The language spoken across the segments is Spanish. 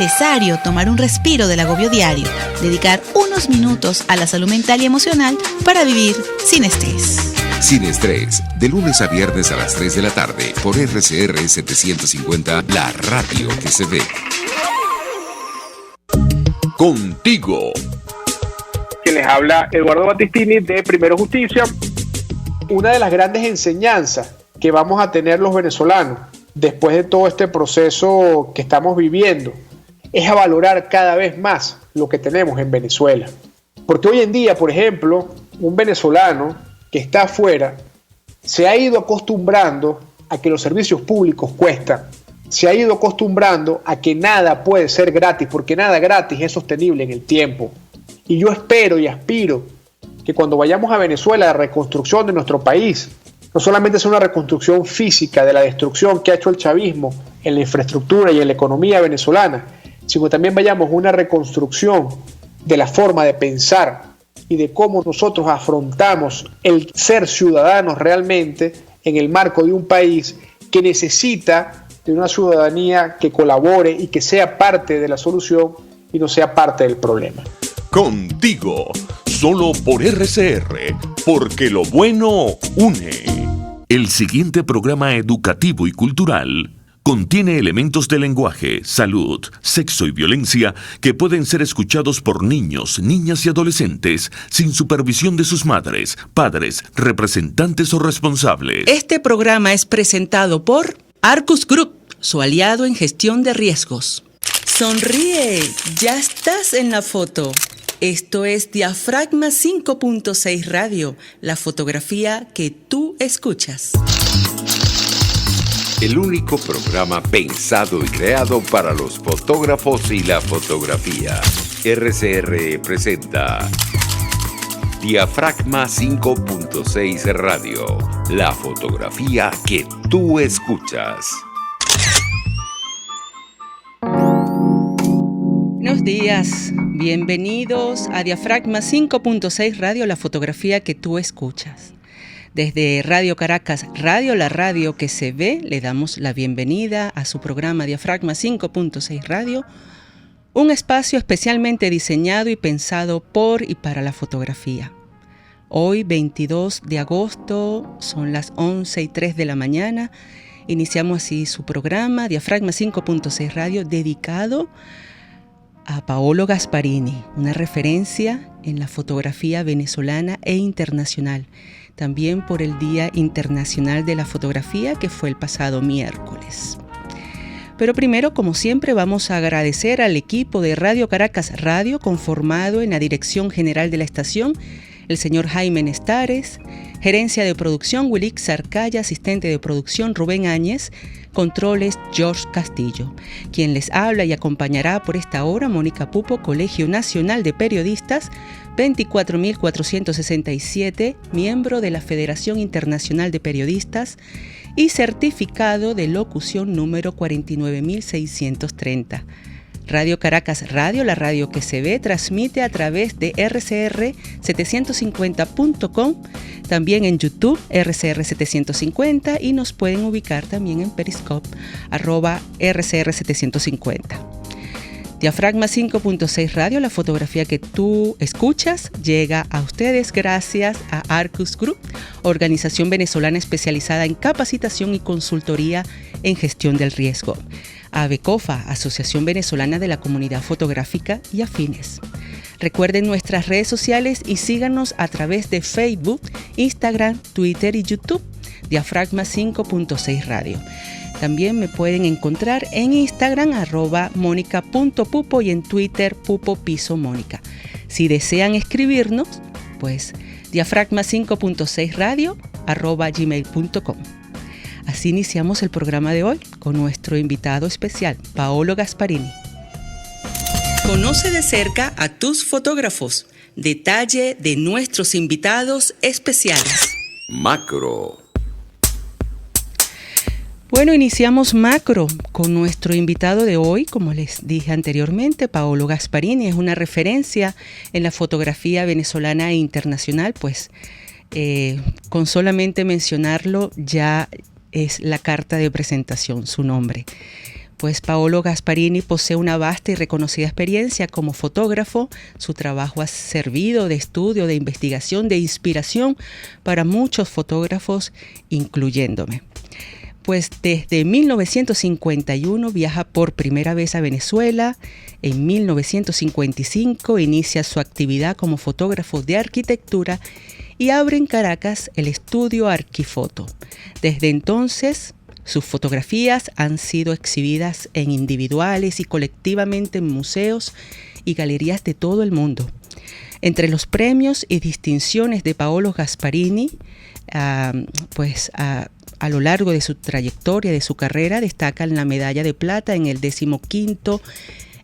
Necesario tomar un respiro del agobio diario, dedicar unos minutos a la salud mental y emocional para vivir sin estrés. Sin estrés, de lunes a viernes a las 3 de la tarde por RCR 750, la radio que se ve. Contigo. Que les habla Eduardo Battistini de Primero Justicia. Una de las grandes enseñanzas que vamos a tener los venezolanos después de todo este proceso que estamos viviendo es a valorar cada vez más lo que tenemos en Venezuela. Porque hoy en día, por ejemplo, un venezolano que está afuera se ha ido acostumbrando a que los servicios públicos cuestan, se ha ido acostumbrando a que nada puede ser gratis, porque nada gratis es sostenible en el tiempo. Y yo espero y aspiro que cuando vayamos a Venezuela, la reconstrucción de nuestro país no solamente sea una reconstrucción física de la destrucción que ha hecho el chavismo en la infraestructura y en la economía venezolana, sino también vayamos a una reconstrucción de la forma de pensar y de cómo nosotros afrontamos el ser ciudadanos realmente en el marco de un país que necesita de una ciudadanía que colabore y que sea parte de la solución y no sea parte del problema. Contigo, solo por RCR, porque lo bueno une. El siguiente programa educativo y cultural contiene elementos de lenguaje, salud, sexo y violencia que pueden ser escuchados por niños, niñas y adolescentes sin supervisión de sus madres, padres, representantes o responsables. Este programa es presentado por Arcus Group, su aliado en gestión de riesgos. Sonríe, ya estás en la foto. Esto es Diafragma 5.6 Radio, la fotografía que tú escuchas. El único programa pensado y creado para los fotógrafos y la fotografía. RCR presenta Diafragma 5.6 Radio, la fotografía que tú escuchas. Buenos días, bienvenidos a Diafragma 5.6 Radio, la fotografía que tú escuchas. Desde Radio Caracas, Radio, la radio que se ve, le damos la bienvenida a su programa Diafragma 5.6 Radio, un espacio especialmente diseñado y pensado por y para la fotografía. Hoy, 22 de agosto, son las 11:03 de la mañana, iniciamos así su programa Diafragma 5.6 Radio dedicado a Paolo Gasparini, una referencia en la fotografía venezolana e internacional, también por el Día Internacional de la Fotografía que fue el pasado miércoles. Pero primero, como siempre, vamos a agradecer al equipo de Radio Caracas Radio, conformado en la dirección general de la estación, el señor Jaime Nestares, gerencia de producción Wilix Arcaya, asistente de producción Rubén Áñez, controles George Castillo. Quien les habla y acompañará por esta hora, Mónica Pupo, Colegio Nacional de Periodistas, 24.467, miembro de la Federación Internacional de Periodistas y certificado de locución número 49.630. Radio Caracas Radio, la radio que se ve, transmite a través de rcr750.com, también en YouTube, rcr750, y nos pueden ubicar también en Periscope, @rcr750. Diafragma 5.6 Radio, la fotografía que tú escuchas, llega a ustedes gracias a Arcus Group, organización venezolana especializada en capacitación y consultoría en gestión del riesgo. AVECOFA, Asociación Venezolana de la Comunidad Fotográfica y Afines. Recuerden nuestras redes sociales y síganos a través de Facebook, Instagram, Twitter y YouTube, Diafragma 5.6 Radio. También me pueden encontrar en Instagram, @monica.pupo, y en Twitter, pupo_mónica. Si desean escribirnos, pues diafragma 5.6 radio @gmail.com. Así iniciamos el programa de hoy con nuestro invitado especial, Paolo Gasparini. Conoce de cerca a tus fotógrafos. Detalle de nuestros invitados especiales. Macro. Bueno, iniciamos Macro con nuestro invitado de hoy, como les dije anteriormente, Paolo Gasparini. Es una referencia en la fotografía venezolana e internacional, pues con solamente mencionarlo ya es la carta de presentación, su nombre. Pues Paolo Gasparini posee una vasta y reconocida experiencia como fotógrafo. Su trabajo ha servido de estudio, de investigación, de inspiración para muchos fotógrafos, incluyéndome. Pues desde 1951 viaja por primera vez a Venezuela. En 1955 inicia su actividad como fotógrafo de arquitectura y abre en Caracas el estudio Arquifoto. Desde entonces, sus fotografías han sido exhibidas en individuales y colectivamente en museos y galerías de todo el mundo. Entre los premios y distinciones de Paolo Gasparini, a lo largo de su trayectoria, de su carrera, destacan la medalla de plata en el 15º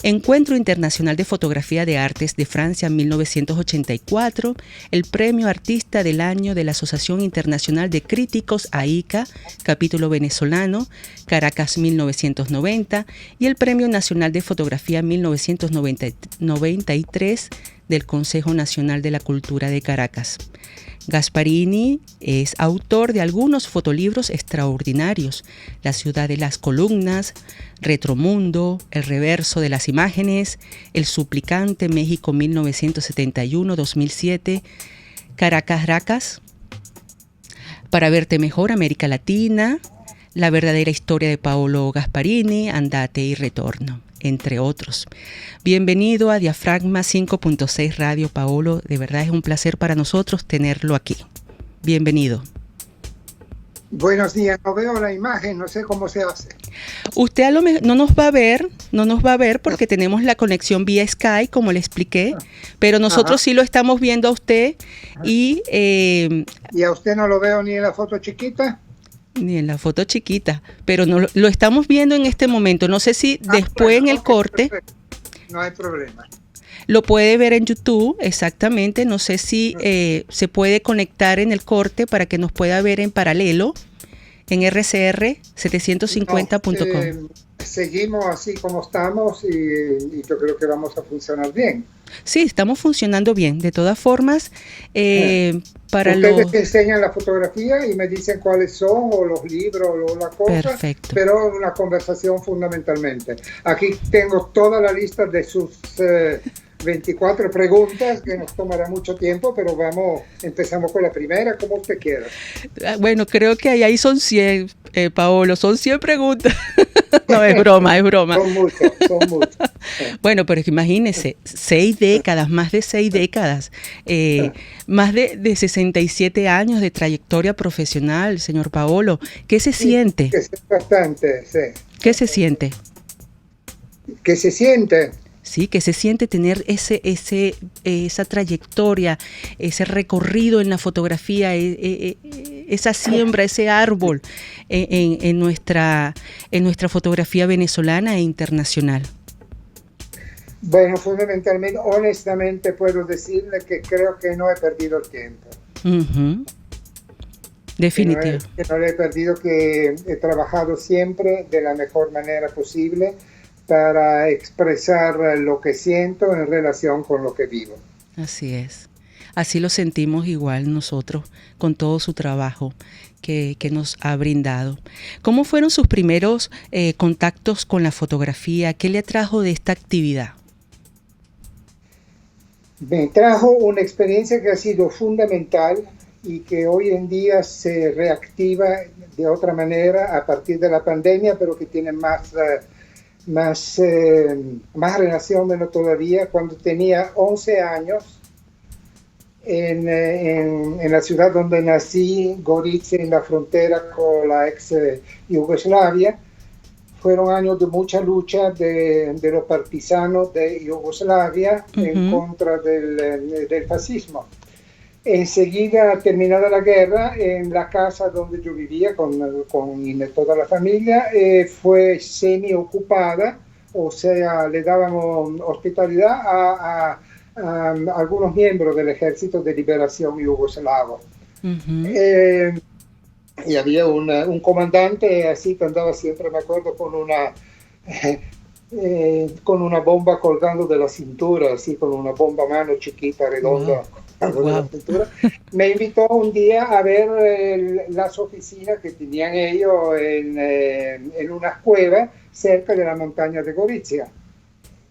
Encuentro Internacional de Fotografía de Artes de Francia en 1984, el Premio Artista del Año de la Asociación Internacional de Críticos AICA, capítulo venezolano, Caracas 1990, y el Premio Nacional de Fotografía 1993 del Consejo Nacional de la Cultura de Caracas. Gasparini es autor de algunos fotolibros extraordinarios: La ciudad de las columnas, Retromundo, El reverso de las imágenes, El suplicante, México 1971-2007, Caracas, Para verte mejor, América Latina, La verdadera historia de Paolo Gasparini, Andate y retorno, entre otros. Bienvenido a Diafragma 5.6 Radio, Paolo. De verdad es un placer para nosotros tenerlo aquí. Bienvenido. Buenos días, no veo la imagen, no sé cómo se hace. Usted a lo mejor no nos va a ver porque tenemos la conexión vía Skype, como le expliqué, pero nosotros sí lo estamos viendo a usted y... ¿Y a usted no lo veo ni en la foto chiquita? Ni en la foto chiquita, pero no lo estamos viendo en este momento. No sé si después en el corte... Perfecto. No hay problema. Lo puede ver en YouTube, exactamente. No sé si se puede conectar en el corte para que nos pueda ver en paralelo en rcr750.com. Seguimos así como estamos y yo creo que vamos a funcionar bien. Sí, estamos funcionando bien. De todas formas, para ustedes me enseñan la fotografía y me dicen cuáles son, o los libros, o la cosa. Perfecto. Pero una conversación fundamentalmente. Aquí tengo toda la lista de sus 24 preguntas, que nos tomará mucho tiempo, pero empezamos con la primera, como usted quiera. Bueno, creo que ahí son 100, Paolo, son 100 preguntas. No, es broma. Son muchos. Bueno, pero imagínese, 6 décadas, más de 6 décadas, más de 67 años de trayectoria profesional, señor Paolo. ¿Qué se siente? Que es bastante, sí. ¿Qué se siente? ¿Qué se siente? Sí, que se siente tener esa trayectoria, ese recorrido en la fotografía, esa siembra, ese árbol en nuestra fotografía venezolana e internacional. Bueno, fundamentalmente, honestamente puedo decirle que creo que no he perdido el tiempo. Uh-huh. Definitivo. Que no he perdido, que he trabajado siempre de la mejor manera posible para expresar lo que siento en relación con lo que vivo. Así es. Así lo sentimos igual nosotros con todo su trabajo que nos ha brindado. ¿Cómo fueron sus primeros contactos con la fotografía? ¿Qué le atrajo de esta actividad? Me trajo una experiencia que ha sido fundamental y que hoy en día se reactiva de otra manera a partir de la pandemia, pero que tiene más relación menos todavía. Cuando tenía 11 años, en la ciudad donde nací, Gorice, en la frontera con la ex Yugoslavia, fueron años de mucha lucha de los partisanos de Yugoslavia en contra del fascismo. Enseguida, terminada la guerra, en la casa donde yo vivía con toda la familia, fue semi-ocupada, o sea, le dábamos hospitalidad a algunos miembros del Ejército de Liberación Yugoslavo. Y había un comandante así que andaba siempre, me acuerdo, con una bomba colgando de la cintura, así con una bomba a mano chiquita, redonda. de la pintura, me invitó un día a ver las oficinas que tenían ellos en una cueva cerca de la montaña de Gorizia.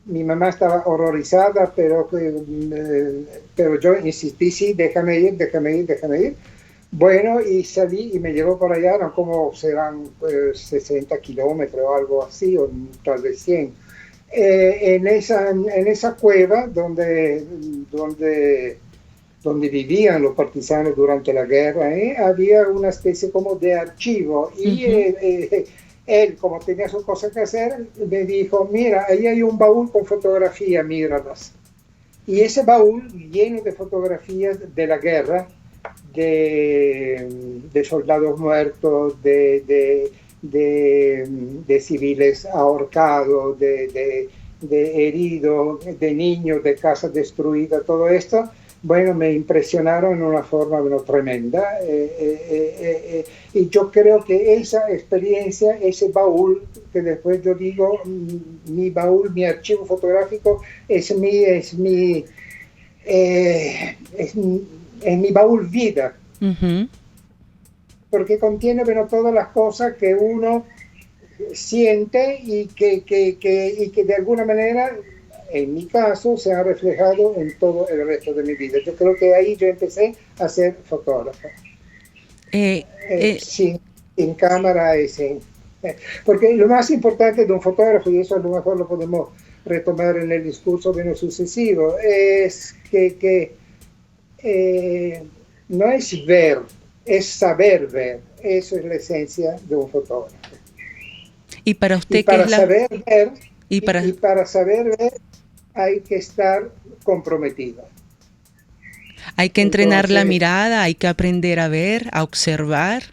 Mi mamá estaba horrorizada, pero yo insistí, sí, déjame ir. Bueno, y salí y me llevó por allá, eran como serán 60 kilómetros o algo así, o tal vez 100. En esa cueva donde vivían los partisanos durante la guerra, había una especie como de archivo, y él, como tenía sus cosas que hacer, me dijo, mira, ahí hay un baúl con fotografías, míralas. Y ese baúl lleno de fotografías de la guerra, de soldados muertos, de civiles ahorcados, de heridos, de niños, de casas destruidas, todo esto, bueno, me impresionaron en una forma tremenda. Y yo creo que esa experiencia, ese baúl, que después yo digo, mi baúl, mi archivo fotográfico, es mi baúl vida. Uh-huh. Porque contiene, bueno, todas las cosas que uno siente y que de alguna manera, en mi caso, se ha reflejado en todo el resto de mi vida. Yo creo que ahí yo empecé a ser fotógrafo. Sin cámara y sin... Porque lo más importante de un fotógrafo, y eso a lo mejor lo podemos retomar en el discurso sucesivo, es que no es ver, es saber ver. Eso es la esencia de un fotógrafo. Y para usted, para saber ver hay que estar comprometido. Hay que entrenar la mirada, hay que aprender a ver, a observar.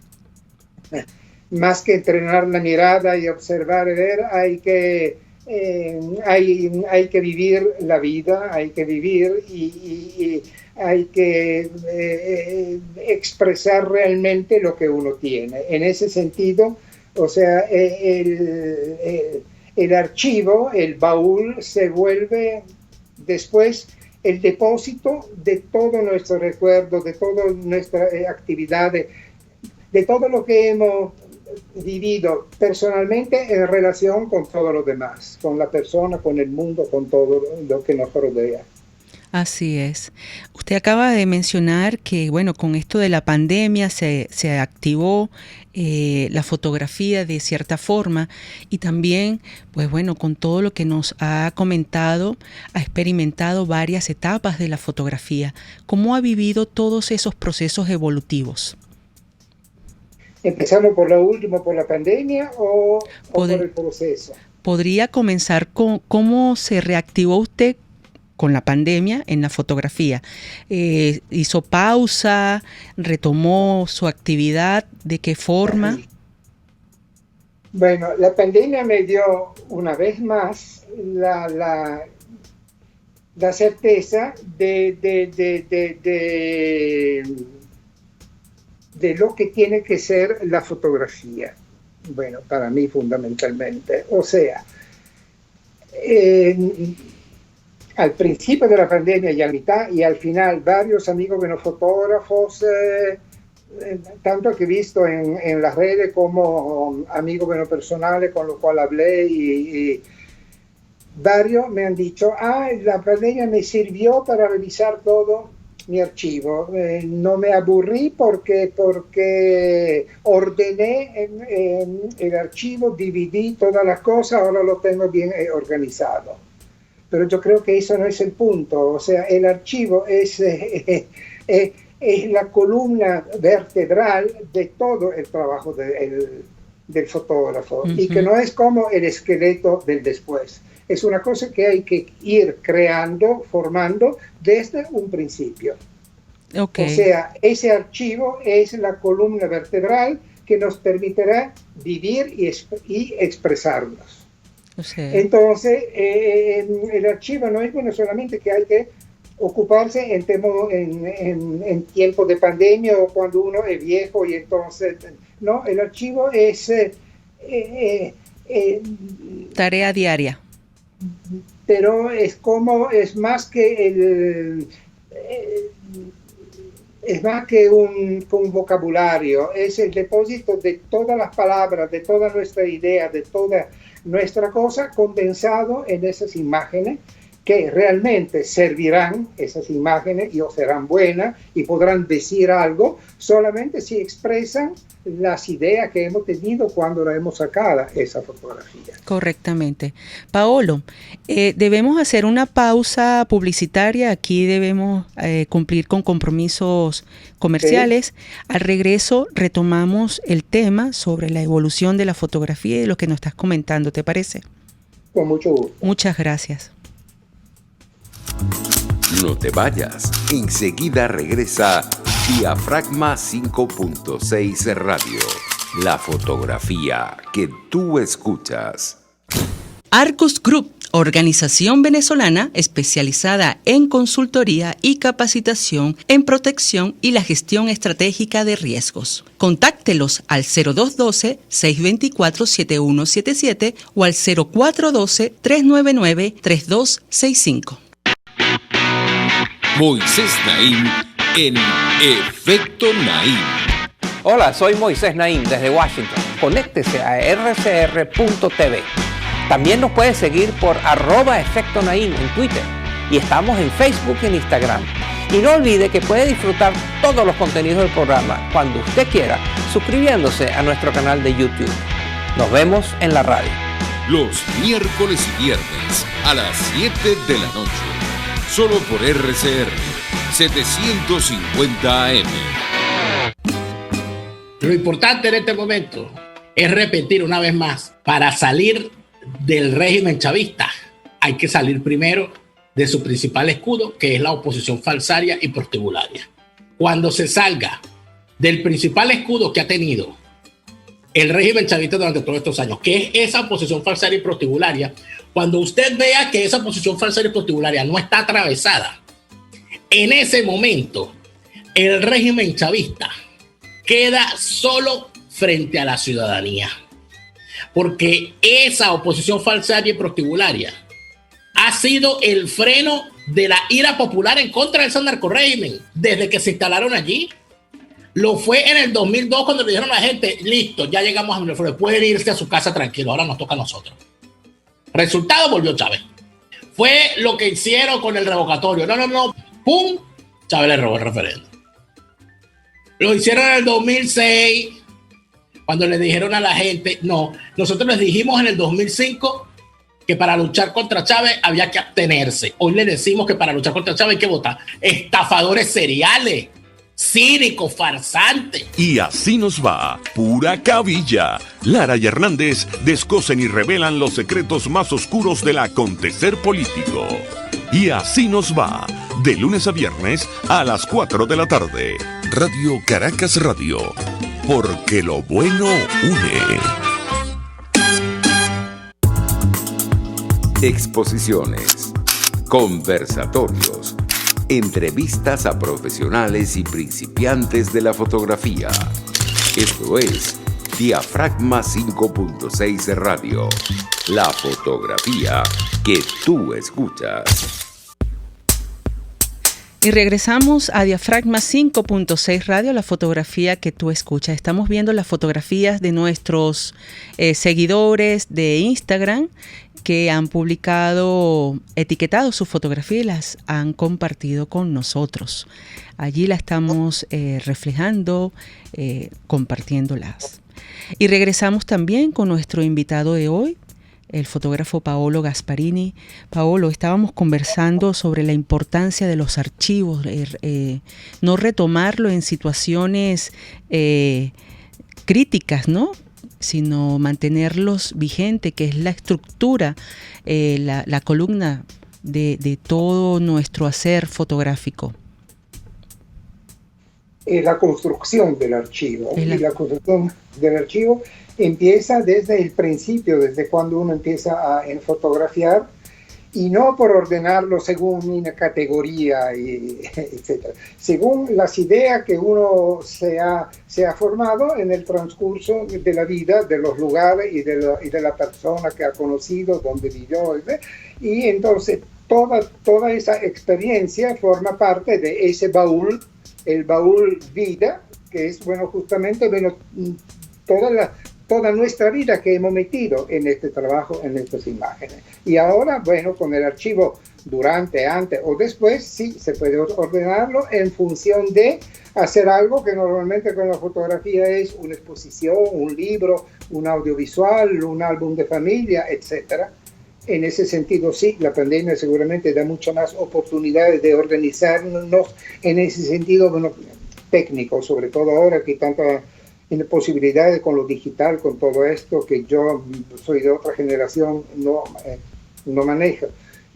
Más que entrenar la mirada y observar y ver, hay que vivir la vida, hay que vivir y hay que expresar realmente lo que uno tiene. En ese sentido, o sea, el archivo, el baúl, se vuelve después el depósito de todo nuestro recuerdo, de toda nuestra actividad, de todo lo que hemos vivido personalmente en relación con todo lo demás, con la persona, con el mundo, con todo lo que nos rodea. Así es. Usted acaba de mencionar que, bueno, con esto de la pandemia se activó la fotografía de cierta forma, y también, pues bueno, con todo lo que nos ha comentado, ha experimentado varias etapas de la fotografía. ¿Cómo ha vivido todos esos procesos evolutivos? ¿Empezamos por lo último, por la pandemia o por el proceso? ¿Podría comenzar con cómo se reactivó usted con la pandemia en la fotografía? ¿Hizo pausa? ¿Retomó su actividad? ¿De qué forma? Bueno, la pandemia me dio una vez más la certeza de lo que tiene que ser la fotografía. Bueno, para mí fundamentalmente. O sea, al principio de la pandemia y a mitad y al final, varios amigos fotógrafos, tanto que he visto en las redes como amigos personales con los cuales hablé, y varios me han dicho, la pandemia me sirvió para revisar todo mi archivo. No me aburrí porque ordené el archivo, dividí todas las cosas, ahora lo tengo bien organizado. Pero yo creo que eso no es el punto. O sea, el archivo es la columna vertebral de todo el trabajo del fotógrafo, uh-huh. Y que no es como el esqueleto del después. Es una cosa que hay que ir creando, formando desde un principio. Okay. O sea, ese archivo es la columna vertebral que nos permitirá vivir y expresarnos. O sea. Entonces, el archivo no es bueno solamente que hay que ocuparse en tiempos de pandemia o cuando uno es viejo y entonces... No, el archivo es... tarea diaria. Pero es más que es más que un vocabulario, es el depósito de todas las palabras, de toda nuestra idea, de toda nuestra cosa condensado en esas imágenes que realmente servirán, esas imágenes, y o serán buenas y podrán decir algo solamente si expresan las ideas que hemos tenido cuando la hemos sacado esa fotografía. Correctamente. Paolo, debemos hacer una pausa publicitaria, aquí debemos cumplir con compromisos comerciales. Sí. Al regreso retomamos el tema sobre la evolución de la fotografía y lo que nos estás comentando, ¿te parece? Con mucho gusto. Muchas gracias. No te vayas, enseguida regresa Diafragma 5.6 Radio, la fotografía que tú escuchas. Arcus Group, organización venezolana especializada en consultoría y capacitación en protección y la gestión estratégica de riesgos. Contáctelos al 0212-624-7177 o al 0412-399-3265. Moisés Naim en Efecto Naim. Hola, soy Moisés Naim desde Washington. Conéctese a rcr.tv. También nos puede seguir por @Efecto Naim en Twitter. Y estamos en Facebook y en Instagram. Y no olvide que puede disfrutar todos los contenidos del programa cuando usted quiera, suscribiéndose a nuestro canal de YouTube. Nos vemos en la radio. Los miércoles y viernes a las 7 de la noche. Solo por RCR 750 AM. Lo importante en este momento es repetir una vez más, para salir del régimen chavista hay que salir primero de su principal escudo, que es la oposición falsaria y prostibularia. Cuando se salga del principal escudo que ha tenido el régimen chavista durante todos estos años, que es esa oposición falsaria y prostibularia, cuando usted vea que esa oposición falsaria y prostibularia no está atravesada, en ese momento el régimen chavista queda solo frente a la ciudadanía, porque esa oposición falsaria y prostibularia ha sido el freno de la ira popular en contra de ese narcorrégimen desde que se instalaron allí. Lo fue en el 2002 cuando le dijeron a la gente, listo, ya llegamos a Miraflores, pueden irse a su casa tranquilo, ahora nos toca a nosotros. Resultado, volvió Chávez. Fue lo que hicieron con el revocatorio. No, ¡pum! Chávez le robó el referéndum. Lo hicieron en el 2006, cuando le dijeron a la gente, no, nosotros les dijimos en el 2005 que para luchar contra Chávez había que abstenerse. Hoy le decimos que para luchar contra Chávez hay que votar. Estafadores seriales, cínicos, farsantes. Y así nos va, pura cabilla. Lara y Hernández descosen y revelan los secretos más oscuros del acontecer político. Y así nos va, de lunes a viernes a las 4 de la tarde. Radio Caracas Radio, porque lo bueno une. Exposiciones, conversatorios, entrevistas a profesionales y principiantes de la fotografía. Esto es Diafragma 5.6 Radio, la fotografía que tú escuchas. Y regresamos a Diafragma 5.6 Radio, la fotografía que tú escuchas. Estamos viendo las fotografías de nuestros seguidores de Instagram que han publicado, etiquetado su fotografía y las han compartido con nosotros. Allí la estamos reflejando, compartiéndolas. Y regresamos también con nuestro invitado de hoy, el fotógrafo Paolo Gasparini. Paolo, estábamos conversando sobre la importancia de los archivos, no retomarlo en situaciones críticas, ¿no?, sino mantenerlos vigentes, que es la estructura, la columna de todo nuestro hacer fotográfico. Es la construcción del archivo. Y la construcción del archivo empieza desde el principio, desde cuando uno empieza a fotografiar, y no por ordenarlo según una categoría, etc. Según las ideas que uno se ha formado en el transcurso de la vida, de los lugares y de la persona que ha conocido, donde vivió, y entonces toda esa experiencia forma parte de ese baúl el baúl vida, que es, bueno, justamente, bueno, toda nuestra vida que hemos metido en este trabajo, en estas imágenes. Y ahora, bueno, con el archivo durante, antes o después, sí, se puede ordenarlo en función de hacer algo que normalmente con la fotografía es una exposición, un libro, un audiovisual, un álbum de familia, etcétera. En ese sentido, sí, la pandemia seguramente da muchas más oportunidades de organizarnos en ese sentido, bueno, técnico, sobre todo ahora que hay tantas posibilidades con lo digital, con todo esto que yo soy de otra generación, no manejo.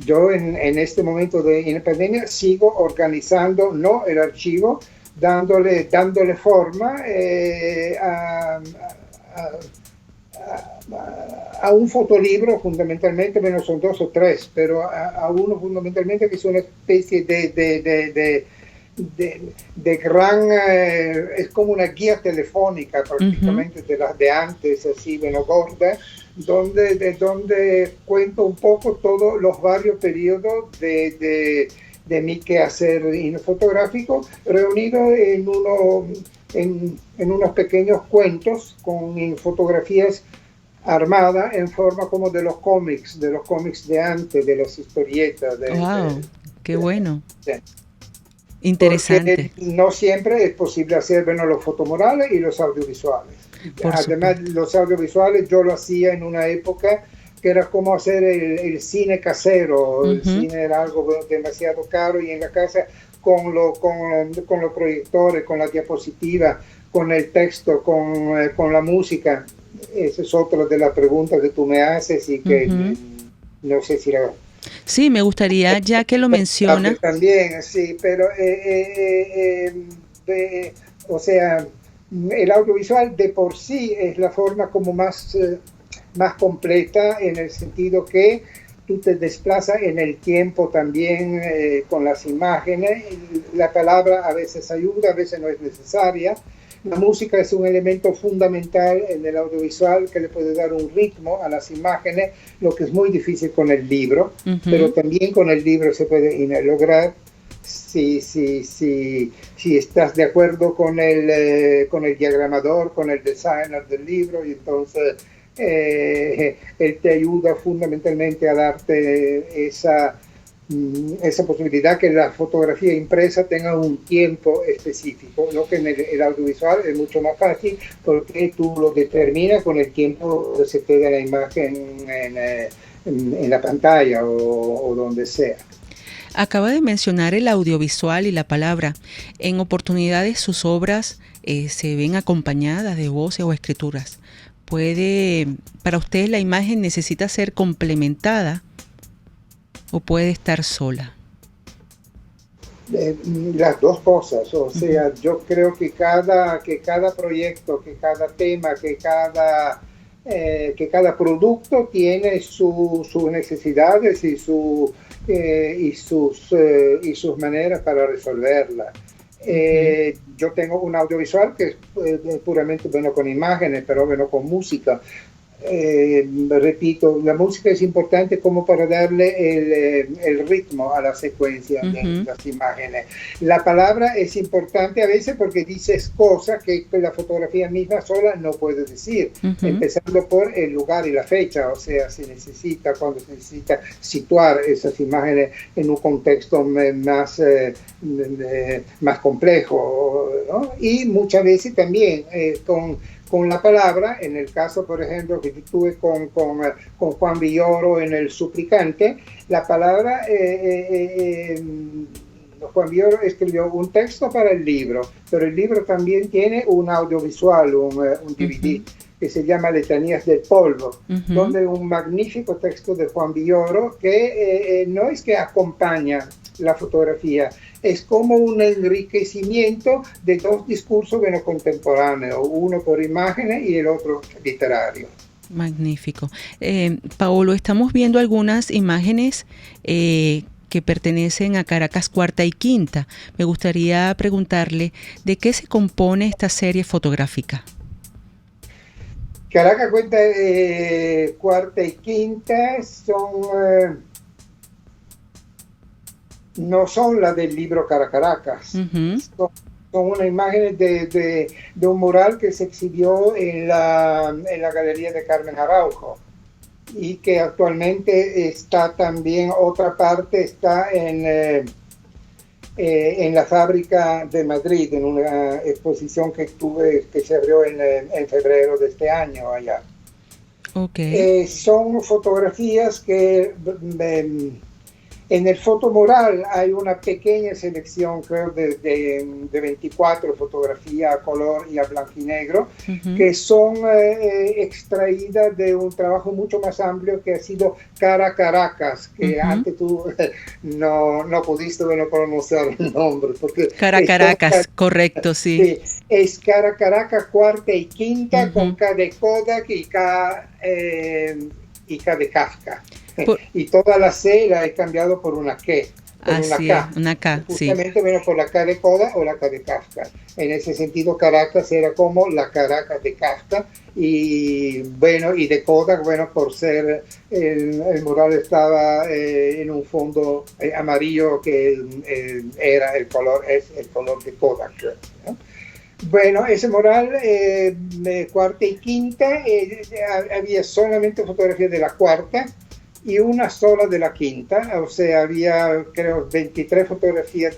Yo en este momento de la pandemia sigo organizando, no el archivo, dándole forma a un fotolibro fundamentalmente, bueno, son 2 o 3, pero a uno fundamentalmente que es una especie de gran, es como una guía telefónica prácticamente, de las de antes, así, bueno, gorda, donde cuento un poco todos los varios periodos de mi quehacer fotográfico, reunido en unos pequeños cuentos con fotografías armadas en forma como de los cómics de antes, de las historietas. ¡Wow! ¡Qué bueno! Sí. Interesante. Porque no siempre es posible hacer, bueno, los fotomurales y los audiovisuales. Además, los audiovisuales yo lo hacía en una época que era como hacer el cine casero. El cine era algo demasiado caro, y en la casa con los proyectores, con la diapositiva, con el texto, con la música. Esa es otra de las preguntas que tú me haces y que no sé si la... Sí, me gustaría, ya que lo menciona. También, sí, pero o sea, el audiovisual de por sí es la forma como más completa, en el sentido que tú te desplazas en el tiempo también con las imágenes. La palabra a veces ayuda, a veces no es necesaria. La música es un elemento fundamental en el audiovisual que le puede dar un ritmo a las imágenes, lo que es muy difícil con el libro, pero también con el libro se puede lograr si estás de acuerdo con el diagramador, con el designer del libro, y entonces él te ayuda fundamentalmente a darte esa posibilidad que la fotografía impresa tenga un tiempo específico, lo que en el audiovisual es mucho más fácil porque tú lo determinas con el tiempo que se queda la imagen en la pantalla o donde sea. Acaba de mencionar el audiovisual y la palabra. En oportunidades sus obras se ven acompañadas de voces o escrituras. Para usted la imagen necesita ser complementada o puede estar sola. Las dos cosas, o sea, yo creo que cada proyecto, que cada tema, que cada producto tiene sus necesidades y sus maneras para resolverla. Yo tengo un audiovisual que es puramente bueno con imágenes, pero bueno con música. Repito, la música es importante como para darle el ritmo a la secuencia de las imágenes. La palabra es importante a veces porque dices cosas que la fotografía misma sola no puede decir, empezando por el lugar y la fecha, o sea, cuando se necesita situar esas imágenes en un contexto más complejo, ¿no? Y muchas veces también con la palabra, en el caso, por ejemplo, que tuve con Juan Villoro en El Suplicante, la palabra, Juan Villoro escribió un texto para el libro, pero el libro también tiene un audiovisual, un DVD, que se llama Letanías del Polvo, donde un magnífico texto de Juan Villoro que no es que acompaña la fotografía, es como un enriquecimiento de dos discursos contemporáneos, uno por imágenes y el otro literario. Magnífico. Paolo, estamos viendo algunas imágenes que pertenecen a Caracas Cuarta y Quinta. Me gustaría preguntarle, ¿de qué se compone esta serie fotográfica? Caracas Cuarta y Quinta no son las del libro Caracas, Son unas imágenes de un mural que se exhibió en la Galería de Carmen Araujo y que actualmente está también, otra parte está en la Fábrica de Madrid, en una exposición que se abrió en febrero de este año allá. Okay. Son fotografías que en el fotomural hay una pequeña selección, creo, de 24 fotografías a color y a blanco y negro, que son extraídas de un trabajo mucho más amplio que ha sido Cara Caracas, que antes tú no pudiste pronunciar el nombre. Porque Cara Caracas, correcto, sí. Sí, es Cara Caracas, cuarta y quinta, con K de Kodak y K de Kafka. Y toda la C la he cambiado por una K. Una K, justamente menos por la K de Kodak o la K de Kafka. En ese sentido, Caracas era como la Caracas de Kafka, y de Kodak, por ser el mural estaba en un fondo amarillo que era el color de Kodak, ¿no? Bueno, ese mural, cuarta y quinta, había solamente fotografías de la cuarta y una sola de la quinta, o sea, había, creo, 23 fotografías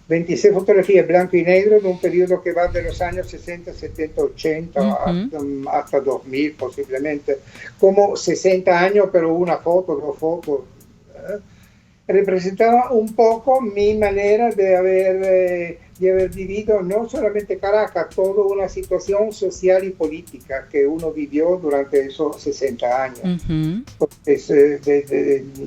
26 fotografías blanco y negro de un periodo que va de los años 60, 70, 80 hasta 2000 posiblemente, como 60 años, pero una foto, dos fotos. Representaba un poco mi manera de haber vivido no solamente Caracas, toda una situación social y política que uno vivió durante esos 60 años.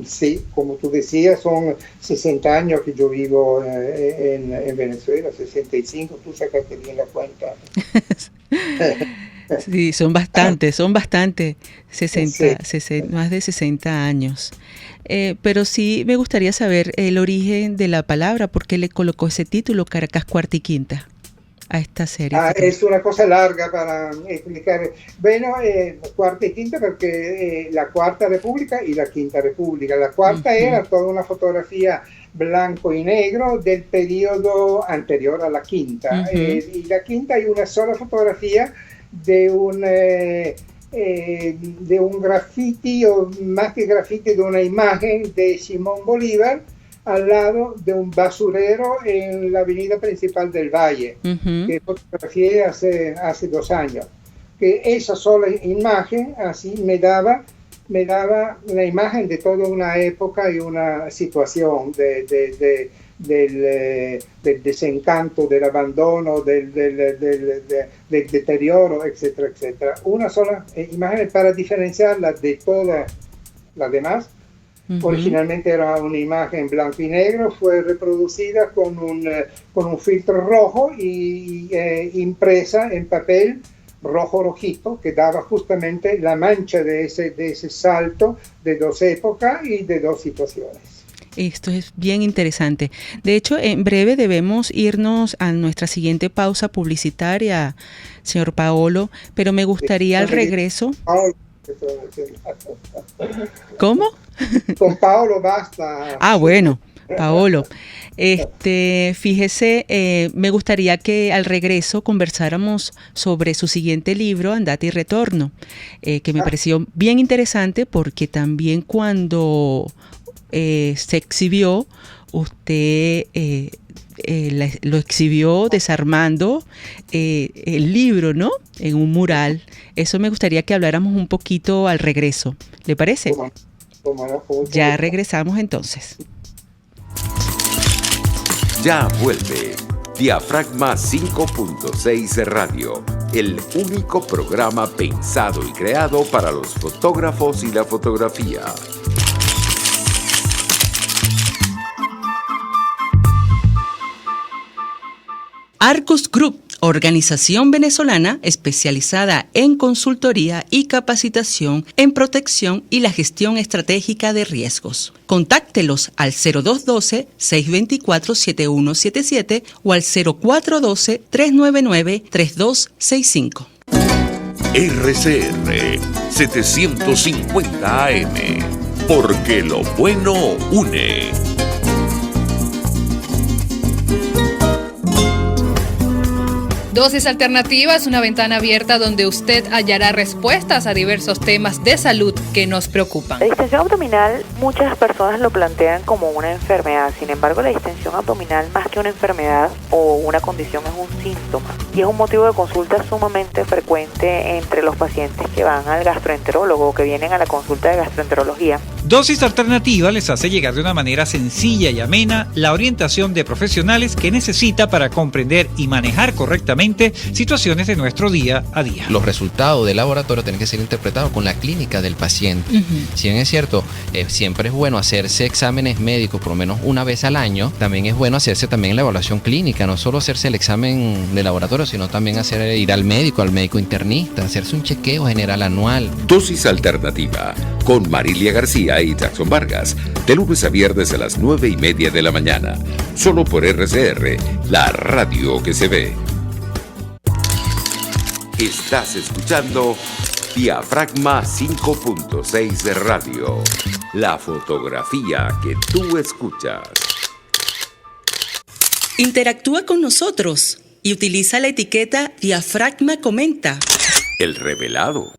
Sí, como tú decías, son 60 años que yo vivo en Venezuela, 65, tú sacaste bien la cuenta. Sí, son bastantes, 60, más de 60 años. Pero sí me gustaría saber el origen de la palabra, ¿por qué le colocó ese título, Caracas Cuarta y Quinta, a esta serie? Es una cosa larga para explicar. Bueno, Cuarta y Quinta porque la Cuarta República y la Quinta República. La cuarta era toda una fotografía blanco y negro del periodo anterior a la quinta. Y la quinta hay una sola fotografía de un graffiti, o más que graffiti, de una imagen de Simón Bolívar al lado de un basurero en la avenida principal del Valle, que fotografié hace 2 años. Que esa sola imagen así me daba la imagen de toda una época y una situación del desencanto, del abandono, del deterioro, etcétera, etcétera. Una sola imagen para diferenciarla de todas las demás. Originalmente era una imagen blanco y negro, fue reproducida con un filtro rojo y impresa en papel rojito, que daba justamente la mancha de ese salto de 2 épocas y de 2 situaciones. Esto es bien interesante. De hecho, en breve debemos irnos a nuestra siguiente pausa publicitaria, señor Paolo, pero me gustaría al regreso... ¿Cómo? Con Paolo basta. Bueno, Paolo. Fíjese, me gustaría que al regreso conversáramos sobre su siguiente libro, Andate y Retorno, que me pareció bien interesante porque también cuando se exhibió, usted lo exhibió desarmando el libro, ¿no? En un mural. Eso me gustaría que habláramos un poquito al regreso. ¿Le parece? Ya regresamos entonces. Ya vuelve Diafragma 5.6 Radio, el único programa pensado y creado para los fotógrafos y la fotografía. Arcus Group, organización venezolana especializada en consultoría y capacitación en protección y la gestión estratégica de riesgos. Contáctelos al 0212-624-7177 o al 0412-399-3265. RCR 750 AM, porque lo bueno une. Dosis Alternativa es una ventana abierta donde usted hallará respuestas a diversos temas de salud que nos preocupan. La distensión abdominal, muchas personas lo plantean como una enfermedad. Sin embargo, la distensión abdominal, más que una enfermedad o una condición, es un síntoma y es un motivo de consulta sumamente frecuente entre los pacientes que van al gastroenterólogo o que vienen a la consulta de gastroenterología. Dosis Alternativa les hace llegar de una manera sencilla y amena la orientación de profesionales que necesita para comprender y manejar correctamente situaciones de nuestro día a día. Los resultados del laboratorio tienen que ser interpretados con la clínica del paciente. Si bien es cierto, siempre es bueno hacerse exámenes médicos por lo menos una vez al año, también es bueno hacerse también la evaluación clínica, no solo hacerse el examen de laboratorio, sino también ir al médico internista, hacerse un chequeo general anual. Dosis Alternativa con Marilia García y Jackson Vargas, de lunes a viernes a las 9:30 de la mañana, solo por RCR, la radio que se ve. Estás escuchando Diafragma 5.6 Radio, la fotografía que tú escuchas. Interactúa con nosotros y utiliza la etiqueta Diafragma Comenta. El revelado.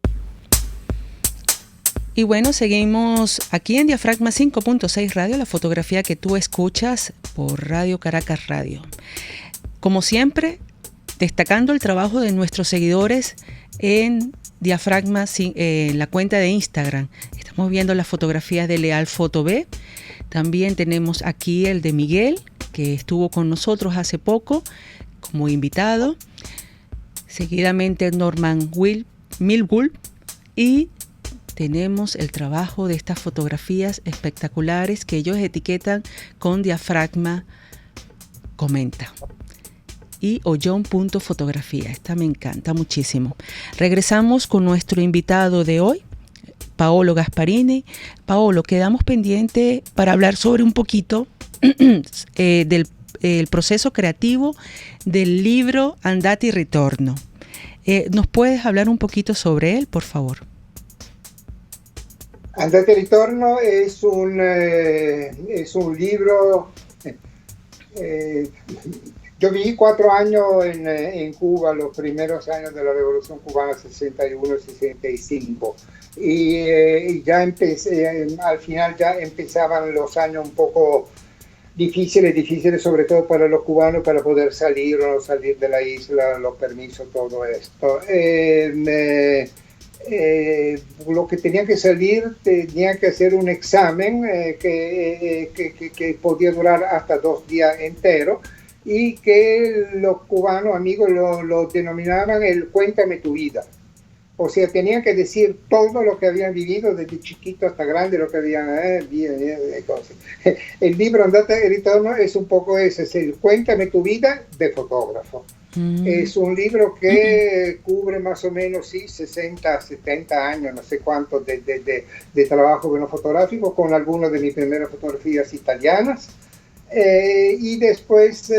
Y bueno, seguimos aquí en Diafragma 5.6 Radio, la fotografía que tú escuchas por Radio Caracas Radio. Como siempre, destacando el trabajo de nuestros seguidores en Diafragma, en la cuenta de Instagram. Estamos viendo las fotografías de Leal Foto B. También tenemos aquí el de Miguel, que estuvo con nosotros hace poco como invitado. Seguidamente Norman Milgulp, y tenemos el trabajo de estas fotografías espectaculares que ellos etiquetan con Diafragma Comenta y Ollón.fotografía. Esta me encanta muchísimo. Regresamos con nuestro invitado de hoy, Paolo Gasparini. Paolo, quedamos pendiente para hablar sobre un poquito del proceso creativo del libro Andate y Ritorno. ¿Nos puedes hablar un poquito sobre él, por favor? Andate y Ritorno es un libro. Yo viví 4 años en Cuba, los primeros años de la Revolución Cubana, 61-65. Y ya empecé, al final ya empezaban los años un poco difíciles sobre todo para los cubanos, para poder salir o no salir de la isla, los permisos, todo esto. Lo que tenía que salir, tenía que hacer un examen que podía durar hasta 2 días enteros, y que los cubanos amigos lo denominaban el cuéntame tu vida. O sea, tenían que decir todo lo que habían vivido desde chiquito hasta grande, lo que habían cosas. El libro Andate y Ritorno es un poco ese, es el cuéntame tu vida de fotógrafo. Es un libro que cubre más o menos 60, 70 años, no sé cuántos de trabajo fotográfico, con algunas de mis primeras fotografías italianas. Y después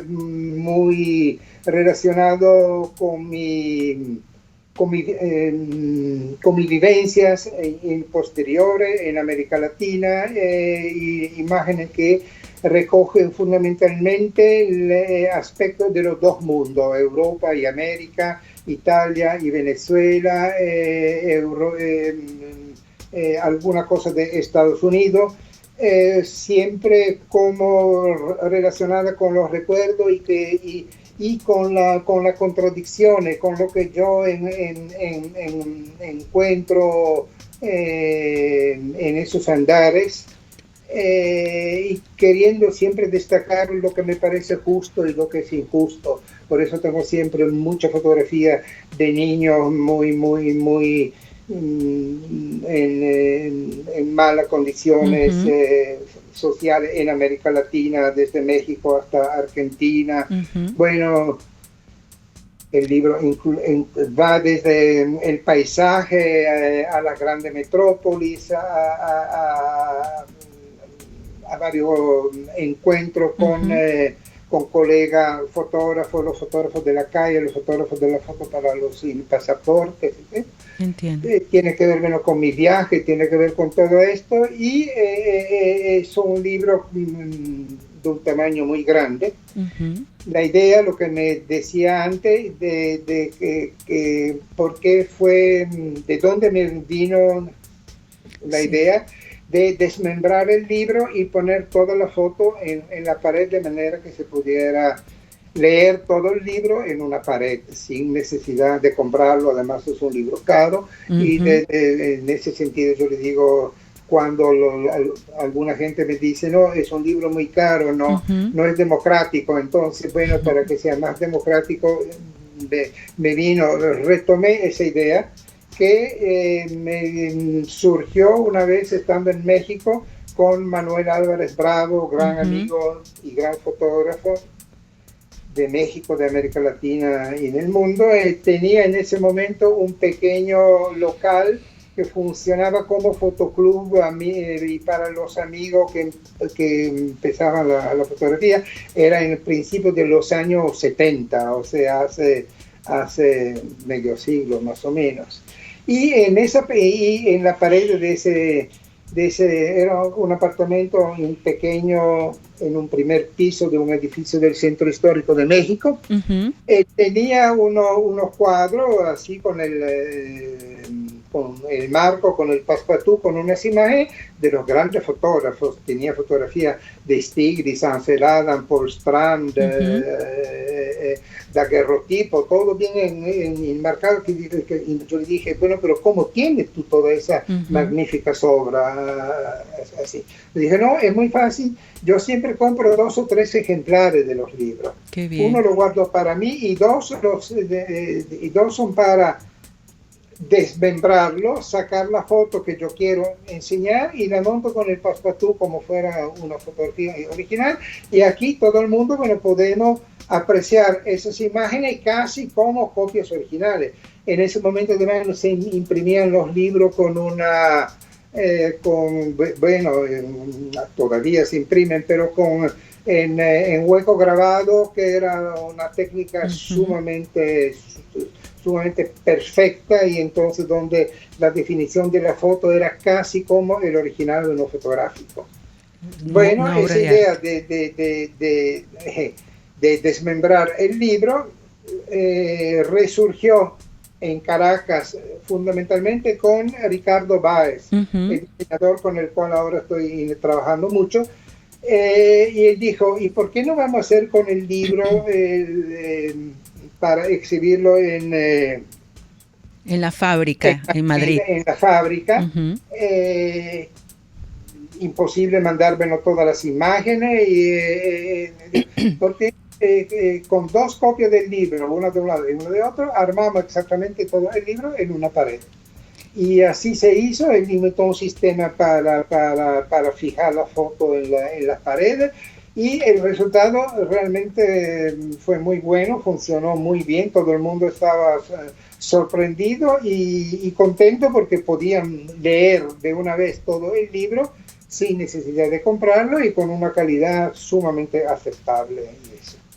muy relacionado con mis vivencias en posteriores en América Latina, y imágenes que recogen fundamentalmente el aspecto de los dos mundos, Europa y América, Italia y Venezuela, alguna cosa de Estados Unidos, siempre como relacionada con los recuerdos y con la contradicciones, con lo que yo encuentro en esos andares, y queriendo siempre destacar lo que me parece justo y lo que es injusto. Por eso tengo siempre mucha fotografía de niños muy en malas condiciones sociales en América Latina, desde México hasta Argentina. Bueno, el libro va desde el paisaje a las grandes metrópolis, a varios encuentros con colegas fotógrafos, los fotógrafos de la calle, los fotógrafos de la foto para los pasaportes. Entiendo. Tiene que ver menos con mis viajes, tiene que ver con todo esto, y es un libro un tamaño muy grande. La idea, lo que me decía antes, de por qué fue, de dónde me vino la idea de desmembrar el libro y poner toda la foto en la pared de manera que se pudiera leer todo el libro en una pared sin necesidad de comprarlo. Además es un libro caro y en ese sentido yo le digo, cuando alguna gente me dice no, es un libro muy caro, no es democrático, entonces bueno, para que sea más democrático retomé esa idea que me surgió una vez estando en México con Manuel Álvarez Bravo, gran amigo y gran fotógrafo de México, de América Latina y del mundo. Tenía en ese momento un pequeño local que funcionaba como fotoclub y para los amigos que empezaban la fotografía. Era en el principio de los años 70, o sea, hace medio siglo más o menos. Y en la pared de ese era un apartamento pequeño en un primer piso de un edificio del Centro Histórico de México. Tenía unos cuadros así con el marco, con el passepartout, con unas imágenes de los grandes fotógrafos. Tenía fotografía de Stiglitz, Ansel Adams, Paul Strand, daguerrotipo, todo bien enmarcado. Y yo le dije, bueno, pero ¿cómo tienes tú toda esa magnífica obra así? Le dije, no, es muy fácil. Yo siempre compro 2 o 3 ejemplares de los libros. Qué bien. Uno lo guardo para mí y dos son para desmembrarlo, sacar la foto que yo quiero enseñar y la monto con el passepartout como fuera una fotografía original, y aquí todo el mundo, bueno, podemos apreciar esas imágenes casi como copias originales. En ese momento además se imprimían los libros con una todavía se imprimen, pero en hueco grabado, que era una técnica sumamente perfecta, y entonces donde la definición de la foto era casi como el original de uno fotográfico. Bueno, esa idea de desmembrar el libro resurgió en Caracas fundamentalmente con Ricardo Báez, el diseñador con el cual ahora estoy trabajando mucho. Y él dijo, ¿y por qué no vamos a hacer con el libro para exhibirlo en la fábrica, en Madrid? En la fábrica. Imposible mandármelo todas las imágenes, porque con 2 copias del libro, una de un lado y una de otro, armamos exactamente todo el libro en una pared. Y así se hizo. Él inventó un sistema para fijar la foto en las paredes, y el resultado realmente fue muy bueno, funcionó muy bien, todo el mundo estaba sorprendido y contento porque podían leer de una vez todo el libro sin necesidad de comprarlo y con una calidad sumamente aceptable.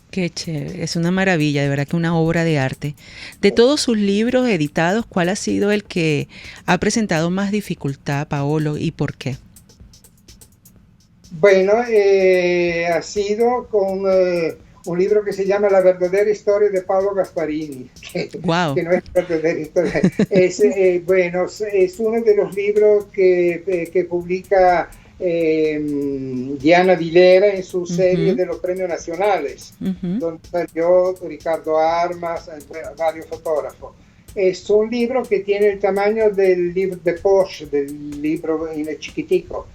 Qué chévere, es una maravilla, de verdad que una obra de arte. De todos sus libros editados, ¿cuál ha sido el que ha presentado más dificultad, Paolo, y por qué? Bueno, ha sido con un libro que se llama La verdadera historia de Paolo Gasparini, que no es verdadera historia. Es uno de los libros que publica Diana Vilera en su serie de los premios nacionales, donde salió Ricardo Armas, varios fotógrafos. Es un libro que tiene el tamaño del libro de Porsche, del libro chiquitico.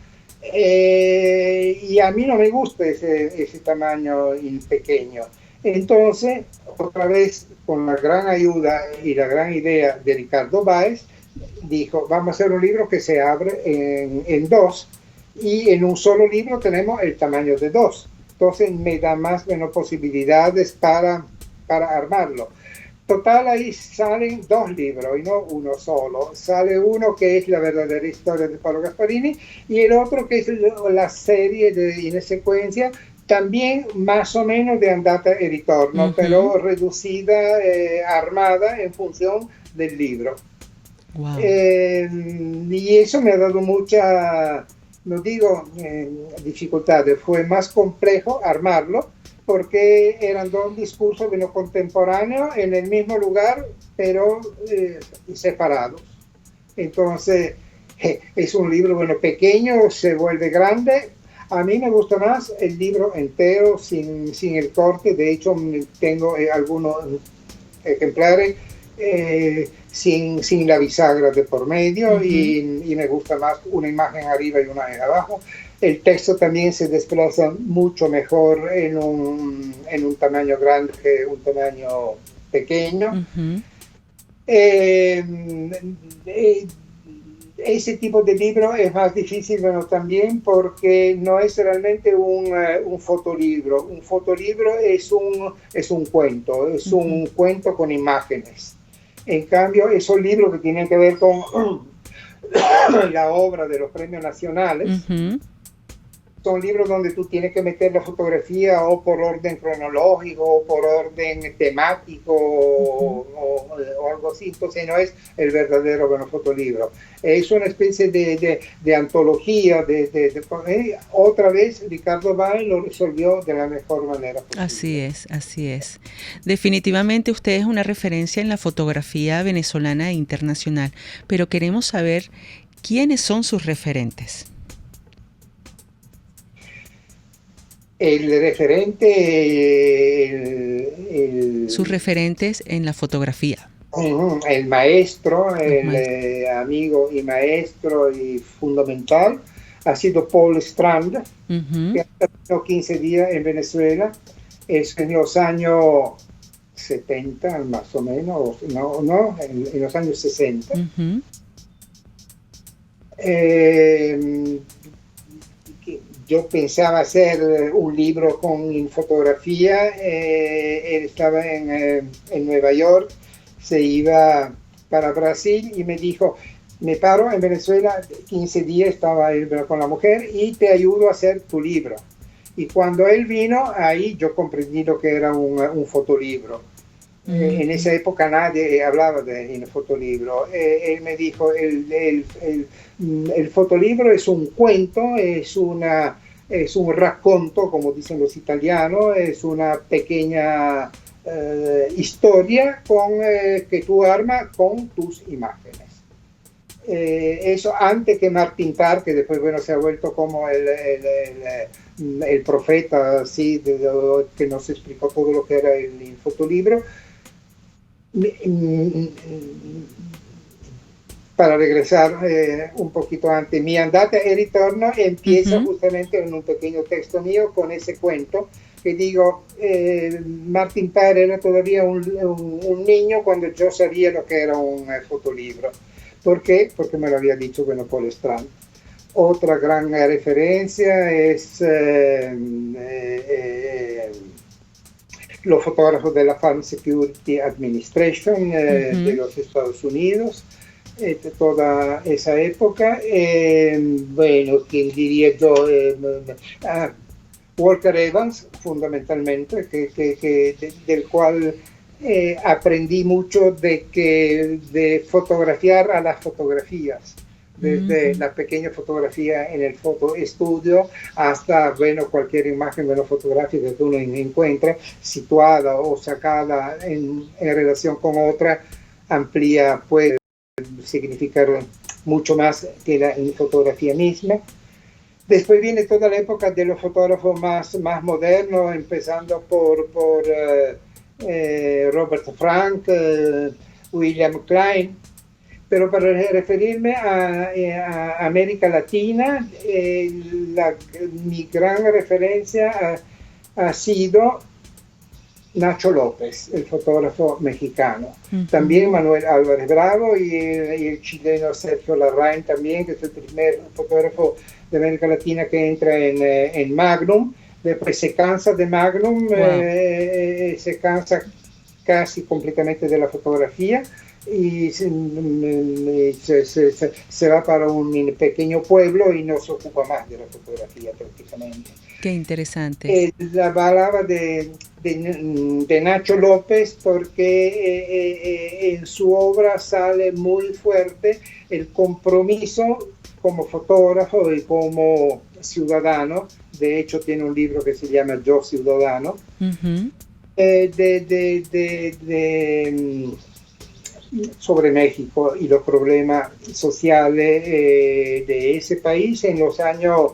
Y a mí no me gusta ese tamaño pequeño. Entonces, otra vez, con la gran ayuda y la gran idea de Ricardo Báez, dijo, vamos a hacer un libro que se abre en 2, y en un solo libro tenemos el tamaño de 2. Entonces me da más posibilidades para armarlo. Total, ahí salen 2 libros y no uno solo. Sale uno que es La verdadera historia de Paolo Gasparini, y el otro que es la serie en secuencia, también más o menos de Andata e Ritorno, pero reducida, armada en función del libro. Wow. Y eso me ha dado mucha no digo dificultades, fue más complejo armarlo porque eran dos discursos de lo contemporáneo en el mismo lugar, pero separados. Entonces, es un libro, bueno, pequeño, se vuelve grande. A mí me gusta más el libro entero, sin el corte. De hecho, tengo algunos ejemplares sin la bisagra de por medio, y me gusta más una imagen arriba y una abajo. El texto también se desplaza mucho mejor en un tamaño grande que un tamaño pequeño. Ese tipo de libro es más difícil, bueno, también porque no es realmente un fotolibro. Un fotolibro es un cuento, es un cuento con imágenes. En cambio, esos libros que tienen que ver con la obra de los premios nacionales, son libros donde tú tienes que meter la fotografía o por orden cronológico o por orden temático o algo así. Entonces no es el verdadero fotolibro. Es una especie de antología. Otra vez Ricardo Báez lo resolvió de la mejor manera posible. Así es. Definitivamente usted es una referencia en la fotografía venezolana e internacional, pero queremos saber quiénes son sus referentes. El referente, sus referentes en la fotografía. El maestro, amigo y maestro y fundamental ha sido Paul Strand, que ha estado 15 días en Venezuela. Es en los años 70 más o menos, en los años 60. Yo pensaba hacer un libro con fotografía. Él estaba en Nueva York, se iba para Brasil y me dijo, me paro en Venezuela 15 días, estaba él con la mujer, y te ayudo a hacer tu libro. Y cuando él vino, ahí yo comprendí lo que era un fotolibro. En esa época nadie hablaba de fotolibro. Él me dijo, el fotolibro es un cuento, es un racconto, como dicen los italianos, es una pequeña historia que tú armas con tus imágenes. Eso antes que Martin Parr, que después se ha vuelto como el profeta, así, que nos explicó todo lo que era el fotolibro. Para regresar un poquito antes, mi andata e ritorno empieza justamente en un pequeño texto mío con ese cuento que digo, Martin Parr era todavía un niño cuando yo sabía lo que era un fotolibro. ¿Por qué? Porque me lo había dicho Paul Strand. Otra gran referencia es los fotógrafos de la Farm Security Administration de los Estados Unidos, toda esa época. ¿Quién diría yo? Walker Evans, fundamentalmente, del cual aprendí mucho de fotografiar a las fotografías. Desde la pequeña fotografía en el fotoestudio hasta cualquier imagen fotográfica que uno encuentra situada o sacada en relación con otra, amplía, puede significar mucho más que la fotografía misma. Después viene toda la época de los fotógrafos más modernos, empezando por Robert Frank, William Klein. Pero para referirme a América Latina, mi gran referencia ha sido Nacho López, el fotógrafo mexicano. También Manuel Álvarez Bravo y el chileno Sergio Larraín también, que es el primer fotógrafo de América Latina que entra en Magnum. Después se cansa de Magnum, se cansa casi completamente de la fotografía y se va para un pequeño pueblo y no se ocupa más de la fotografía prácticamente. Qué interesante. Hablaba de Nacho López porque en su obra sale muy fuerte el compromiso como fotógrafo y como ciudadano. De hecho, tiene un libro que se llama Yo Ciudadano, sobre México y los problemas sociales de ese país en los años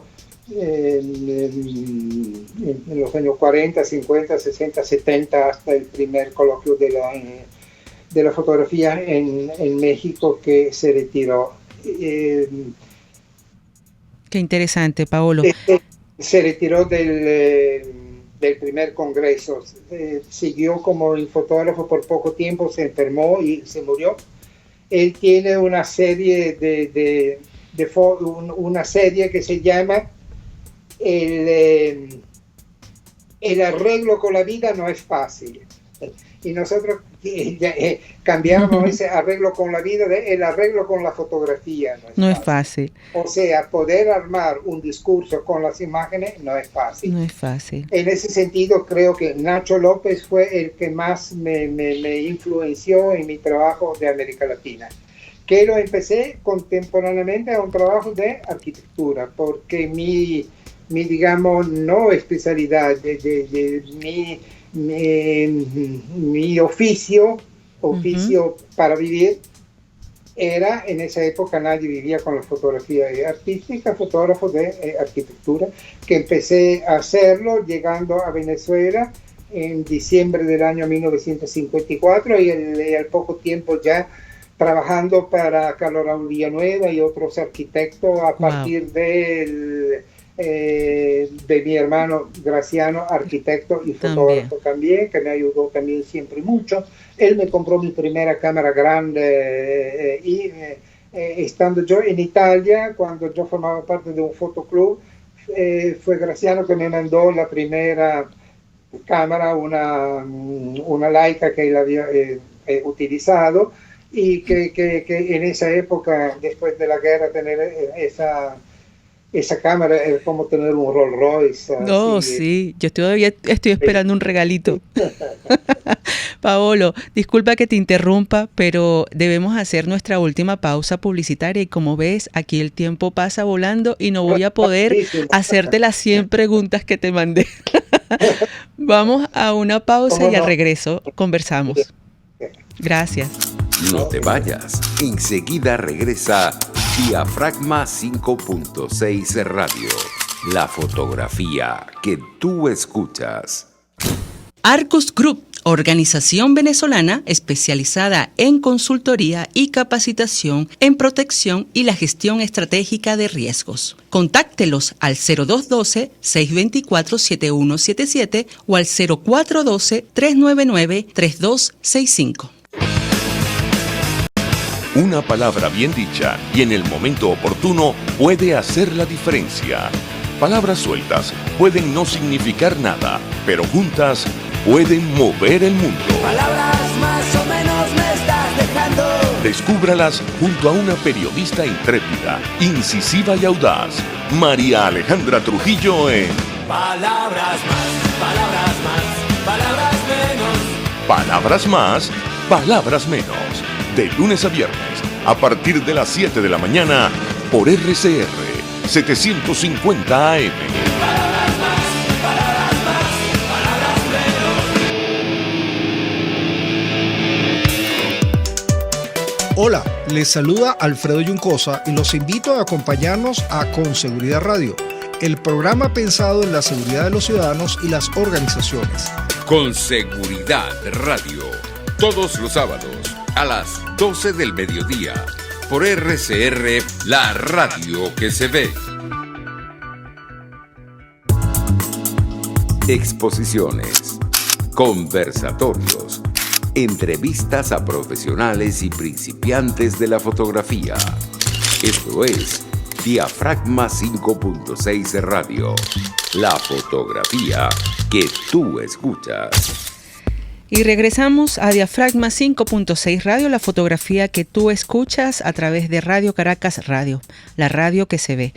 40, 50, 60, 70, hasta el primer coloquio de la fotografía en México, que se retiró. Qué interesante, Paolo. Se retiró del primer congreso. Siguió como fotógrafo por poco tiempo, se enfermó y se murió. Él tiene una serie una serie que se llama el arreglo con la vida no es fácil. Y nosotros cambiamos ese arreglo con la vida de el arreglo con la fotografía. No es fácil. O sea, poder armar un discurso con las imágenes no es fácil. No es fácil. En ese sentido, creo que Nacho López fue el que más me influenció en mi trabajo de América Latina. Que lo empecé contemporáneamente a un trabajo de arquitectura, porque mi digamos, no especialidad, mi oficio para vivir era, en esa época nadie vivía con la fotografía artística, fotógrafo de arquitectura, que empecé a hacerlo llegando a Venezuela en diciembre del año 1954 y al poco tiempo ya trabajando para Carlos Raúl Villanueva y otros arquitectos a partir de mi hermano Graciano, arquitecto y fotógrafo también, que me ayudó también siempre mucho. Él me compró mi primera cámara grande y estando yo en Italia, cuando yo formaba parte de un fotoclub, fue Graciano que me mandó la primera cámara, una Leica que él había utilizado, y que en esa época, después de la guerra, tener esa cámara es como tener un Rolls Royce. No, sí, yo todavía estoy esperando un regalito. Paolo, disculpa que te interrumpa, pero debemos hacer nuestra última pausa publicitaria y como ves, aquí el tiempo pasa volando y no voy a poder hacerte las 100 preguntas que te mandé. Vamos a una pausa y al regreso conversamos. Gracias. No te vayas, enseguida regresa Diafragma 5.6 Radio, la fotografía que tú escuchas. Arcus Group, organización venezolana especializada en consultoría y capacitación en protección y la gestión estratégica de riesgos. Contáctelos al 0212-624-7177 o al 0412-399-3265. Una palabra bien dicha y en el momento oportuno puede hacer la diferencia. Palabras sueltas pueden no significar nada, pero juntas pueden mover el mundo. Palabras más o menos me estás dejando. Descúbralas junto a una periodista intrépida, incisiva y audaz, María Alejandra Trujillo en Palabras más, palabras más, palabras menos. Palabras más, palabras menos. De lunes a viernes, a partir de las 7 de la mañana, por RCR 750 AM. Palabras más, palabras más, palabras menos. Hola, les saluda Alfredo Yuncosa y los invito a acompañarnos a Con Seguridad Radio, el programa pensado en la seguridad de los ciudadanos y las organizaciones. Con Seguridad Radio, todos los sábados a las 12 del mediodía, por RCR, la radio que se ve. Exposiciones, conversatorios, entrevistas a profesionales y principiantes de la fotografía. Esto es Diafragma 5.6 Radio, la fotografía que tú escuchas. Y regresamos a Diafragma 5.6 Radio, la fotografía que tú escuchas a través de Radio Caracas Radio, la radio que se ve.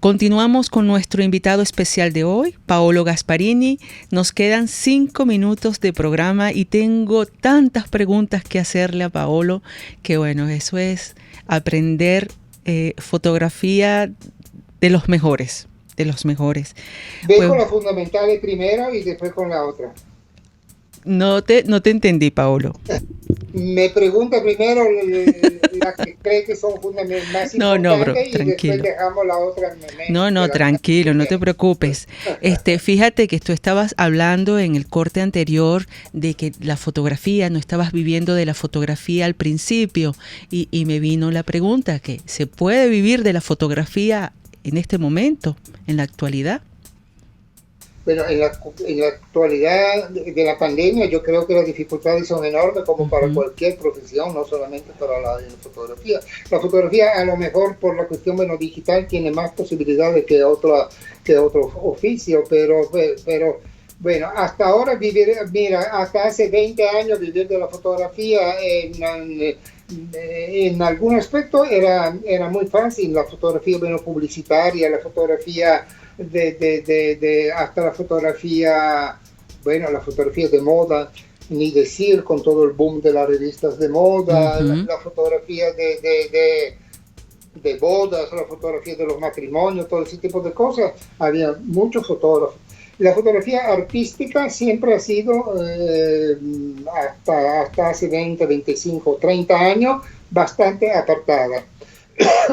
Continuamos con nuestro invitado especial de hoy, Paolo Gasparini. Nos quedan 5 minutos de programa y tengo tantas preguntas que hacerle a Paolo que bueno, eso es aprender fotografía de los mejores. Ve pues, con la fundamental primero y después con la otra. No te entendí, Paolo. Me pregunta primero la que cree que son fundamentales más importantes, bro, y tranquilo. después dejamos la otra. No, tranquilo, no te preocupes. Fíjate que tú estabas hablando en el corte anterior de que la fotografía, no estabas viviendo de la fotografía al principio, y me vino la pregunta, que ¿se puede vivir de la fotografía en este momento, en la actualidad? Bueno, en la actualidad de la pandemia yo creo que las dificultades son enormes como para cualquier profesión, no solamente para la fotografía. La fotografía a lo mejor por la cuestión digital tiene más posibilidades que otro oficio, pero bueno, hasta ahora hasta hace 20 años vivir de la fotografía en algún aspecto era muy fácil. La fotografía publicitaria, la fotografía hasta la fotografía de moda, ni decir, con todo el boom de las revistas de moda, la fotografía de bodas, la fotografía de los matrimonios, todo ese tipo de cosas. Había muchos fotógrafos. La fotografía artística siempre ha sido, hasta hace 20, 25, 30 años, bastante apartada.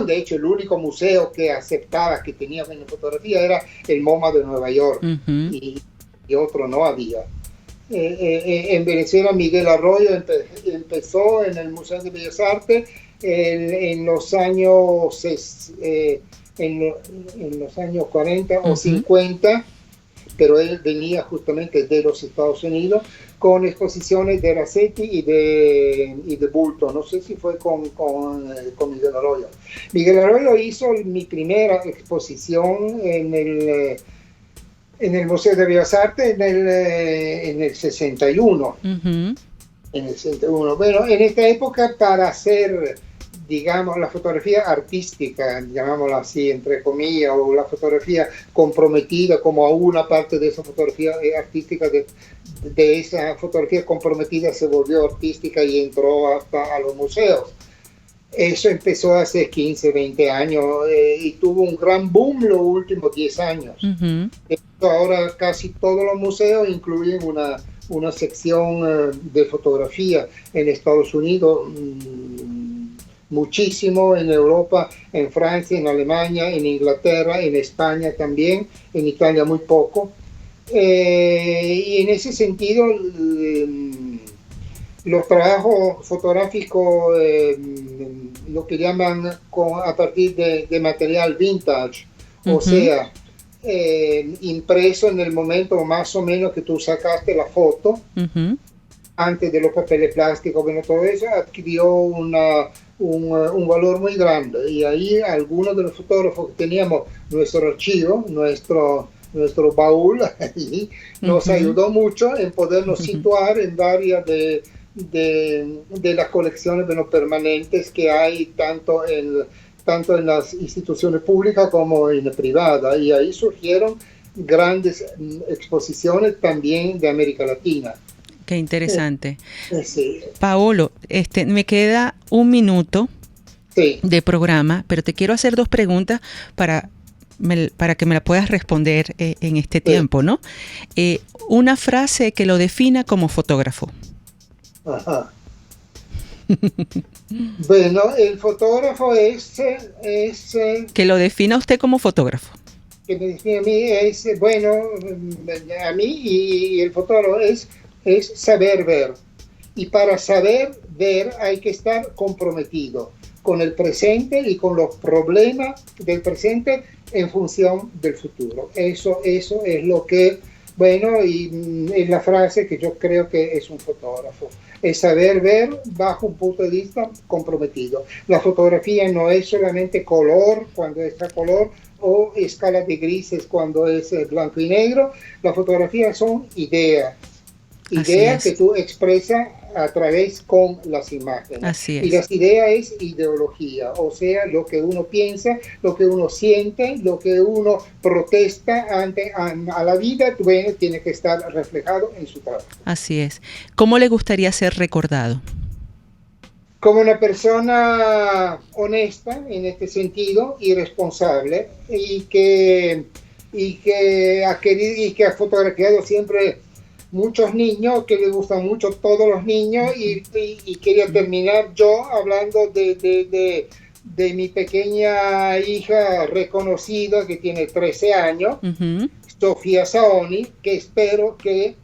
De hecho, el único museo que aceptaba que tenía fotografía era el MoMA de Nueva York, y otro no había. En Venezuela, Miguel Arroyo empezó en el Museo de Bellas Artes en los años 40 o 50, pero él venía justamente de los Estados Unidos con exposiciones de Racetti y de Bulto. No sé si fue con Miguel Arroyo. Miguel Arroyo hizo mi primera exposición en el Museo de Bellas Artes en el 61. En el 61. Bueno, en esta época, para hacer, digamos, la fotografía artística, llamámosla así, entre comillas, o la fotografía comprometida, como a una parte de esa fotografía artística, de esa fotografía comprometida se volvió artística y entró hasta a los museos. Eso empezó hace 15, 20 años y tuvo un gran boom los últimos 10 años. Ahora casi todos los museos incluyen una sección de fotografía. En Estados Unidos, muchísimo, en Europa, en Francia, en Alemania, en Inglaterra, en España también, en Italia muy poco. Y en ese sentido, los trabajos fotográficos, lo que llaman a partir de material vintage, o sea, impreso en el momento más o menos que tú sacaste la foto, antes de los papeles plásticos, bueno, todo eso adquirió un valor muy grande. Y ahí algunos de los fotógrafos que teníamos nuestro archivo, nuestro baúl, ahí, nos ayudó mucho en podernos situar en varias de las colecciones permanentes que hay tanto en las instituciones públicas como en privadas, y ahí surgieron grandes exposiciones también de América Latina. Qué interesante. Sí. Paolo, me queda un minuto de programa, pero te quiero hacer dos preguntas para que me la puedas responder en este tiempo, ¿no? Una frase que lo defina como fotógrafo. Ajá. Bueno, el fotógrafo es que lo defina usted como fotógrafo. Que me define a mí a mí y el fotógrafo es saber ver. Y para saber ver hay que estar comprometido con el presente y con los problemas del presente en función del futuro. Eso es lo que, y es la frase que yo creo que es un fotógrafo. Es saber ver bajo un punto de vista comprometido. La fotografía no es solamente color cuando está color o escala de grises cuando es blanco y negro. La fotografía son ideas que tú expresas a través con las imágenes. Así es. Y las ideas es ideología, o sea, lo que uno piensa, lo que uno siente, lo que uno protesta a la vida, tiene que estar reflejado en su trabajo. Así es. ¿Cómo le gustaría ser recordado? como una persona honesta en este sentido y responsable, y que ha querido y que ha fotografiado siempre muchos niños, que le gustan mucho todos los niños, y quería terminar yo hablando de mi pequeña hija reconocida que tiene 13 años, Sofía Saoni, que espero que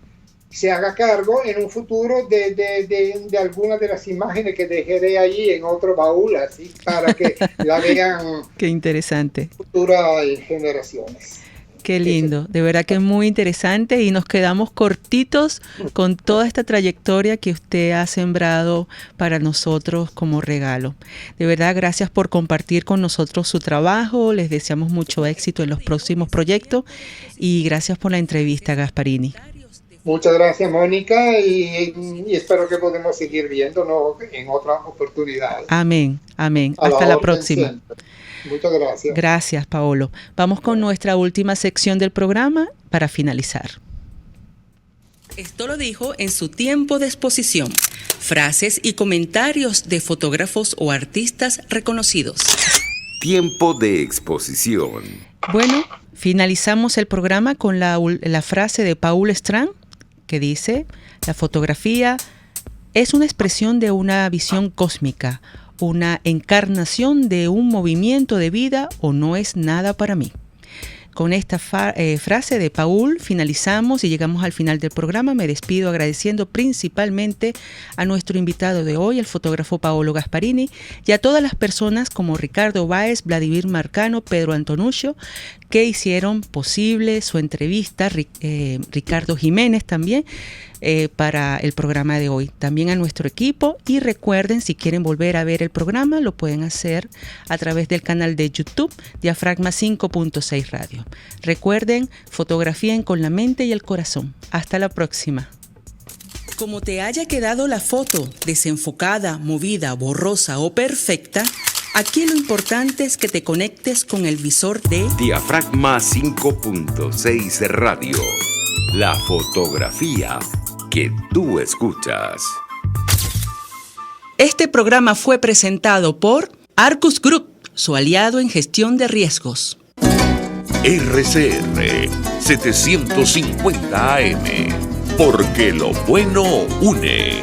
se haga cargo en un futuro de algunas de las imágenes que dejaré allí en otro baúl, así para que la vean. Qué interesante. Futuras generaciones. Qué lindo, de verdad que es muy interesante, y nos quedamos cortitos con toda esta trayectoria que usted ha sembrado para nosotros como regalo. De verdad, gracias por compartir con nosotros su trabajo, les deseamos mucho éxito en los próximos proyectos y gracias por la entrevista, Gasparini. Muchas gracias, Mónica, y espero que podamos seguir viéndonos en otras oportunidades. Amén, amén. Hasta la próxima. Siempre. Muchas gracias. Gracias, Paolo. Vamos con nuestra última sección del programa para finalizar. Esto lo dijo en su tiempo de exposición. Frases y comentarios de fotógrafos o artistas reconocidos. Tiempo de exposición. Bueno, finalizamos el programa con la frase de Paul Strand, que dice: la fotografía es una expresión de una visión cósmica, una encarnación de un movimiento de vida, o no es nada para mí. Con esta frase de Paul finalizamos y llegamos al final del programa. Me despido agradeciendo principalmente a nuestro invitado de hoy, el fotógrafo Paolo Gasparini, y a todas las personas como Ricardo Báez, Vladimir Marcano, Pedro Antonuccio, que hicieron posible su entrevista, Ricardo Jiménez también, para el programa de hoy. También a nuestro equipo, y recuerden, si quieren volver a ver el programa, lo pueden hacer a través del canal de YouTube Diafragma 5.6 Radio. Recuerden, fotografíen con la mente y el corazón. Hasta la próxima. Como te haya quedado la foto, desenfocada, movida, borrosa o perfecta, aquí lo importante es que te conectes con el visor de Diafragma 5.6 Radio. La fotografía que tú escuchas. Este programa fue presentado por Arcus Group, su aliado en gestión de riesgos. RCR 750 AM, porque lo bueno une.